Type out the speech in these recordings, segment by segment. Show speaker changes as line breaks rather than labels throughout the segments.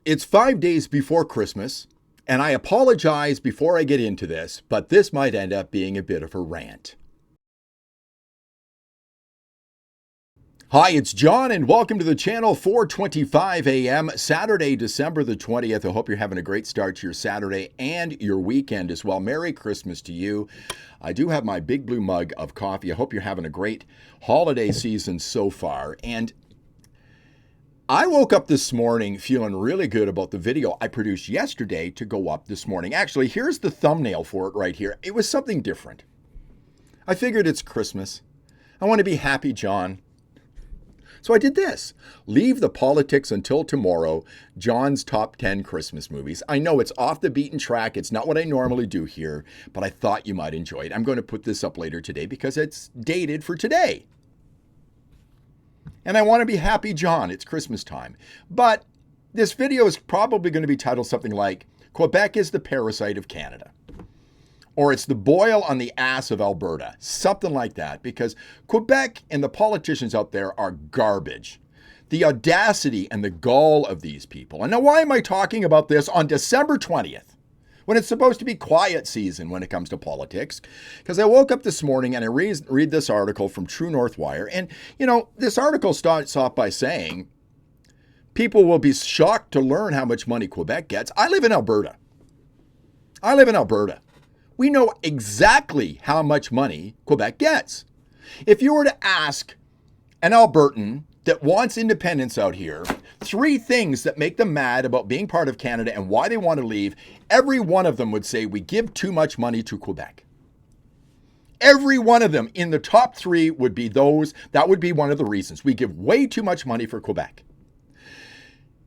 It's 5 days before Christmas, and I apologize before I get into this, but this might end up being a bit of a rant. Hi, it's John, and welcome to the channel. 4:25 a.m., Saturday, December the 20th. I hope you're having a great start to your Saturday and your weekend as well. Merry Christmas to you. I do have my big blue mug of coffee. I hope you're having a great holiday season so far. And I woke up this morning feeling really good about the video I produced yesterday to go up this morning. Actually, here's the thumbnail for it right here. It was something different. I figured it's Christmas. I want to be happy, John. So I did this. Leave the politics until tomorrow. John's top 10 Christmas movies. I know it's off the beaten track. It's not what I normally do here, but I thought you might enjoy it. I'm going to put this up later today because it's dated for today. And I want to be happy, John. It's Christmas time. But this video is probably going to be titled something like, Quebec is the parasite of Canada. Or it's the boil on the ass of Alberta. Something like that. Because Quebec and the politicians out there are garbage. The audacity and the gall of these people. And now why am I talking about this on December 20th? When it's supposed to be quiet season when it comes to politics? Because I woke up this morning and I read this article from True North Wire. And, you know, this article starts off by saying, people will be shocked to learn how much money Quebec gets. I live in Alberta. We know exactly how much money Quebec gets. If you were to ask an Albertan that wants independence out here, 3 things that make them mad about being part of Canada and why they want to leave, every one of them would say we give too much money to Quebec. Every one of them in the top 3 would be those. That would be one of the reasons. We give way too much money for Quebec.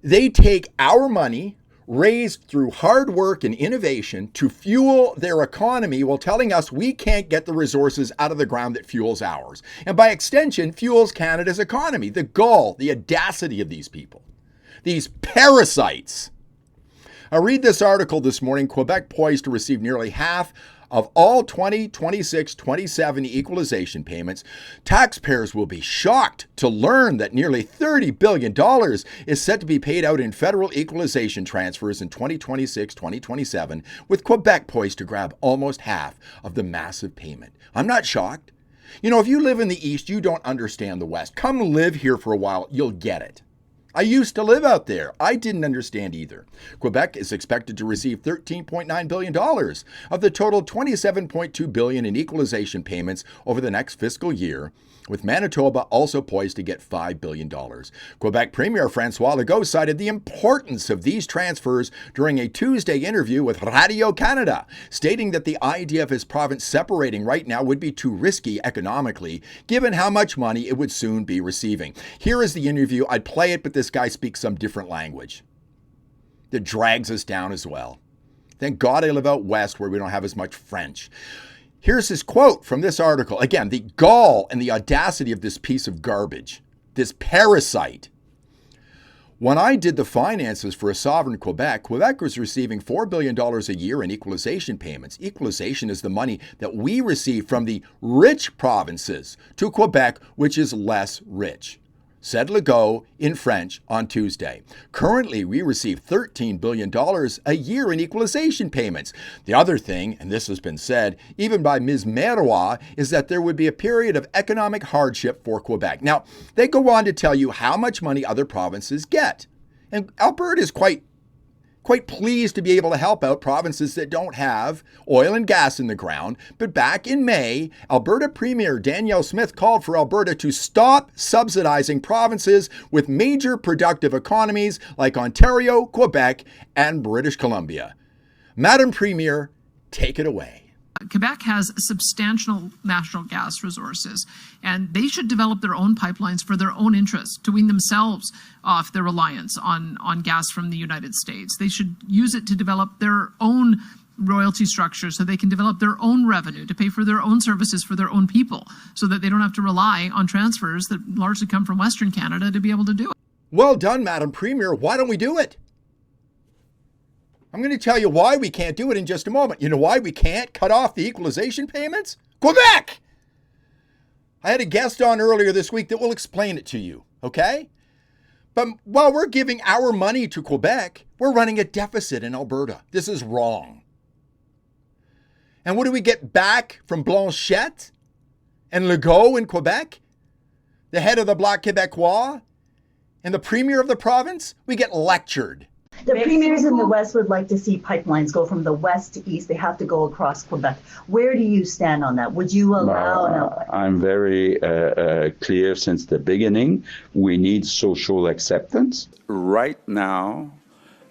They take our money, raised through hard work and innovation, to fuel their economy while telling us we can't get the resources out of the ground that fuels ours. And by extension, fuels Canada's economy. The gall, the audacity of these people. These parasites. I read this article this morning, Quebec poised to receive nearly half of all 2026, 27 equalization payments. Taxpayers will be shocked to learn that nearly $30 billion is set to be paid out in federal equalization transfers in 2026, 2027, with Quebec poised to grab almost half of the massive payment. I'm not shocked. You know, if you live in the East, you don't understand the West. Come live here for a while, you'll get it. I used to live out there. I didn't understand either. Quebec is expected to receive $13.9 billion of the total $27.2 billion in equalization payments over the next fiscal year, with Manitoba also poised to get $5 billion. Quebec Premier François Legault cited the importance of these transfers during a Tuesday interview with Radio-Canada, stating that the idea of his province separating right now would be too risky economically, given how much money it would soon be receiving. Here is the interview. I'd play it, but this guy speaks some different language that drags us down as well. Thank God I live out west where we don't have as much French. Here's his quote from this article. Again, the gall and the audacity of this piece of garbage, this parasite. When I did the finances for a sovereign Quebec, Quebec was receiving $4 billion a year in equalization payments. Equalization is the money that we receive from the rich provinces to Quebec, which is less rich, said Legault in French on Tuesday. Currently, we receive $13 billion a year in equalization payments. The other thing, and this has been said even by Ms. Marois, is that there would be a period of economic hardship for Quebec. Now, they go on to tell you how much money other provinces get. And Alberta is quite pleased to be able to help out provinces that don't have oil and gas in the ground. But back in May, Alberta Premier Danielle Smith called for Alberta to stop subsidizing provinces with major productive economies like Ontario, Quebec, and British Columbia. Madam Premier, take it away.
Quebec has substantial natural gas resources, and they should develop their own pipelines for their own interests, to wean themselves off their reliance on gas from the United States. They should use it to develop their own royalty structure so they can develop their own revenue to pay for their own services for their own people, so that they don't have to rely on transfers that largely come from Western Canada to be able to do it.
Well done, Madam Premier. Why don't we do it? I'm going to tell you why we can't do it in just a moment. You know why we can't cut off the equalization payments? Quebec! I had a guest on earlier this week that will explain it to you, okay? But while we're giving our money to Quebec, we're running a deficit in Alberta. This is wrong. And what do we get back from Blanchette and Legault in Quebec, the head of the Bloc Québécois, and the premier of the province? We get lectured.
The premiers in the West would like to see pipelines go from the west to east. They have to go across Quebec. Where do you stand on that? Would you allow?
I'm very clear since the beginning. We need social acceptance. Right now,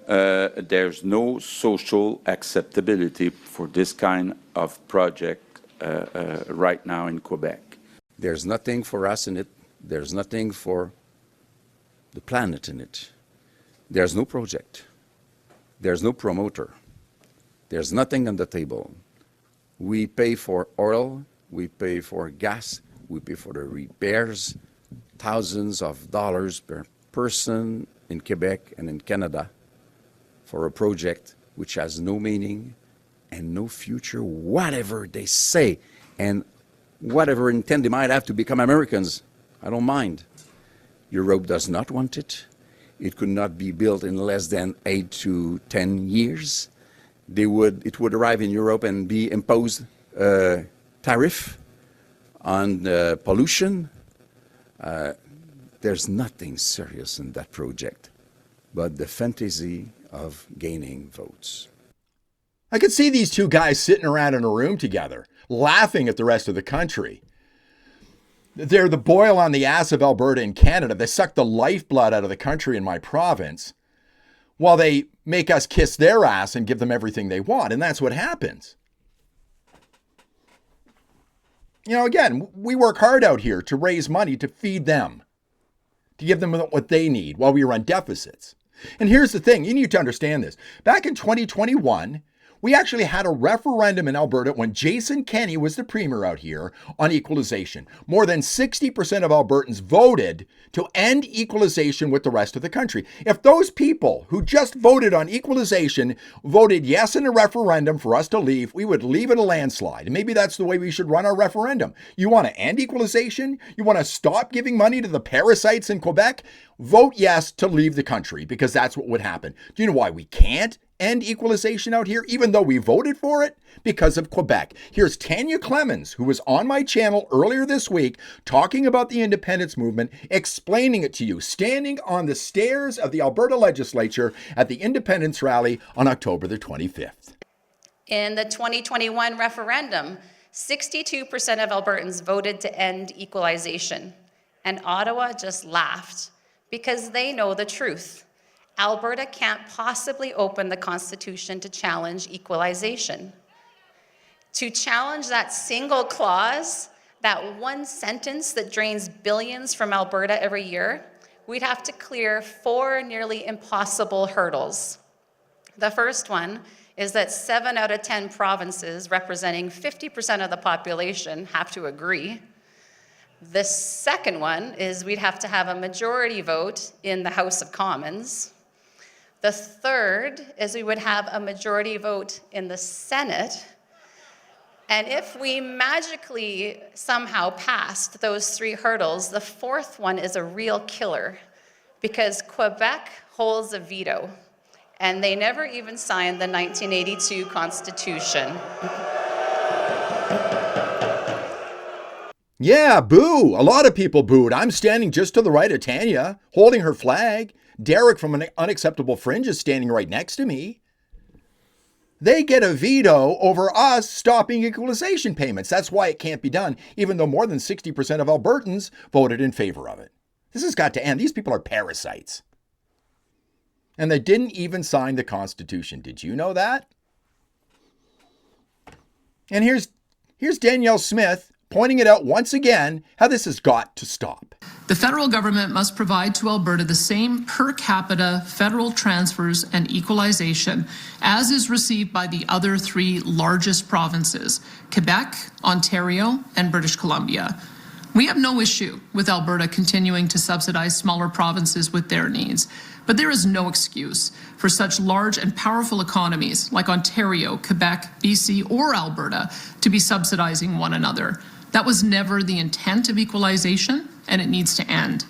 there's no social acceptability for this kind of project right now in Quebec.
There's nothing for us in it. There's nothing for the planet in it. There's no project. There's no promoter. There's nothing on the table. We pay for oil, we pay for gas, we pay for the repairs, thousands of dollars per person in Quebec and in Canada for a project which has no meaning and no future, whatever they say, and whatever intent they might have to become Americans. I don't mind. Europe does not want it. It could not be built in less than 8 to 10 years. It would arrive in Europe and be imposed tariff on pollution. There's nothing serious in that project but the fantasy of gaining votes.
I could see these two guys sitting around in a room together, laughing at the rest of the country. They're the boil on the ass of Alberta and Canada. They suck the lifeblood out of the country in my province while they make us kiss their ass and give them everything they want. And that's what happens. You know, again, we work hard out here to raise money to feed them, to give them what they need while we run deficits. And here's the thing. You need to understand this. Back in 2021, we actually had a referendum in Alberta when Jason Kenney was the premier out here on equalization. More than 60% of Albertans voted to end equalization with the rest of the country. If those people who just voted on equalization voted yes in a referendum for us to leave, we would leave in a landslide. And maybe that's the way we should run our referendum. You want to end equalization? You want to stop giving money to the parasites in Quebec? Vote yes to leave the country, because that's what would happen. Do you know why we can't end equalization out here, even though we voted for it? Because of Quebec. Here's Tanya Clemens, who was on my channel earlier this week, talking about the independence movement, explaining it to you, standing on the stairs of the Alberta legislature at the independence rally on October the 25th.
In the 2021 referendum, 62% of Albertans voted to end equalization, and Ottawa just laughed because they know the truth. Alberta can't possibly open the Constitution to challenge equalization. To challenge that single clause, that one sentence that drains billions from Alberta every year, we'd have to clear 4 nearly impossible hurdles. The first one is that 7 out of 10 provinces representing 50% of the population have to agree. The second one is we'd have to have a majority vote in the House of Commons. The third is we would have a majority vote in the Senate. And if we magically somehow passed those 3 hurdles, the fourth one is a real killer, because Quebec holds a veto, and they never even signed the 1982 Constitution.
Yeah, boo. A lot of people booed. I'm standing just to the right of Tanya, holding her flag. Derek from an Unacceptable Fringe is standing right next to me. They get a veto over us stopping equalization payments. That's why it can't be done, even though more than 60% of Albertans voted in favor of it. This has got to end. These people are parasites. And they didn't even sign the Constitution. Did you know that? And here's Danielle Smith pointing it out once again, how this has got to stop.
The federal government must provide to Alberta the same per capita federal transfers and equalization as is received by the other 3 largest provinces, Quebec, Ontario, and British Columbia. We have no issue with Alberta continuing to subsidize smaller provinces with their needs, but there is no excuse for such large and powerful economies like Ontario, Quebec, BC, or Alberta to be subsidizing one another. That was never the intent of equalization, and it needs to end.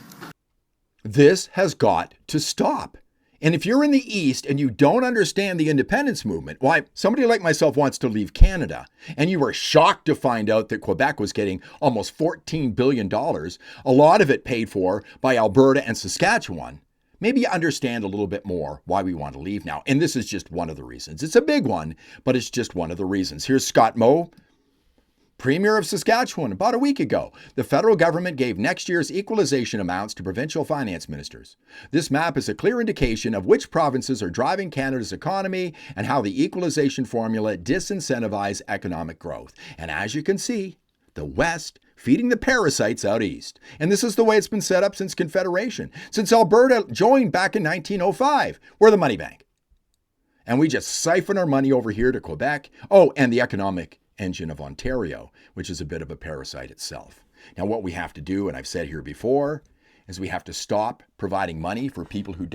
This has got to stop. And if you're in the East and you don't understand the independence movement, why, somebody like myself wants to leave Canada, and you were shocked to find out that Quebec was getting almost $14 billion, a lot of it paid for by Alberta and Saskatchewan, maybe you understand a little bit more why we want to leave now. And this is just one of the reasons. It's a big one, but it's just one of the reasons. Here's Scott Moe, Premier of Saskatchewan, about a week ago. The federal government gave next year's equalization amounts to provincial finance ministers. This map is a clear indication of which provinces are driving Canada's economy and how the equalization formula disincentivizes economic growth. And as you can see, the West feeding the parasites out east. And this is the way it's been set up since Confederation, since Alberta joined back in 1905. We're the money bank. And we just siphon our money over here to Quebec. Oh, and the economic engine of Ontario, which is a bit of a parasite itself. Now, what we have to do, and I've said here before, is we have to stop providing money for people who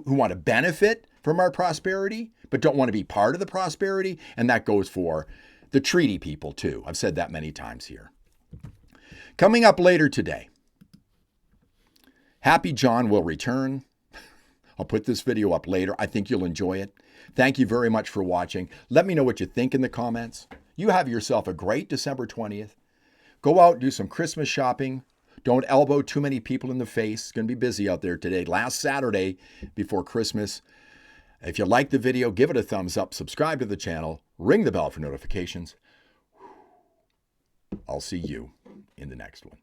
want to benefit from our prosperity, but don't want to be part of the prosperity. And that goes for the treaty people too. I've said that many times here. Coming up later today, Happy John will return. I'll put this video up later. I think you'll enjoy it. Thank you very much for watching. Let me know what you think in the comments. You have yourself a great December 20th. Go out, do some Christmas shopping. Don't elbow too many people in the face. It's going to be busy out there today. Last Saturday before Christmas. If you like the video, give it a thumbs up. Subscribe to the channel. Ring the bell for notifications. I'll see you in the next one.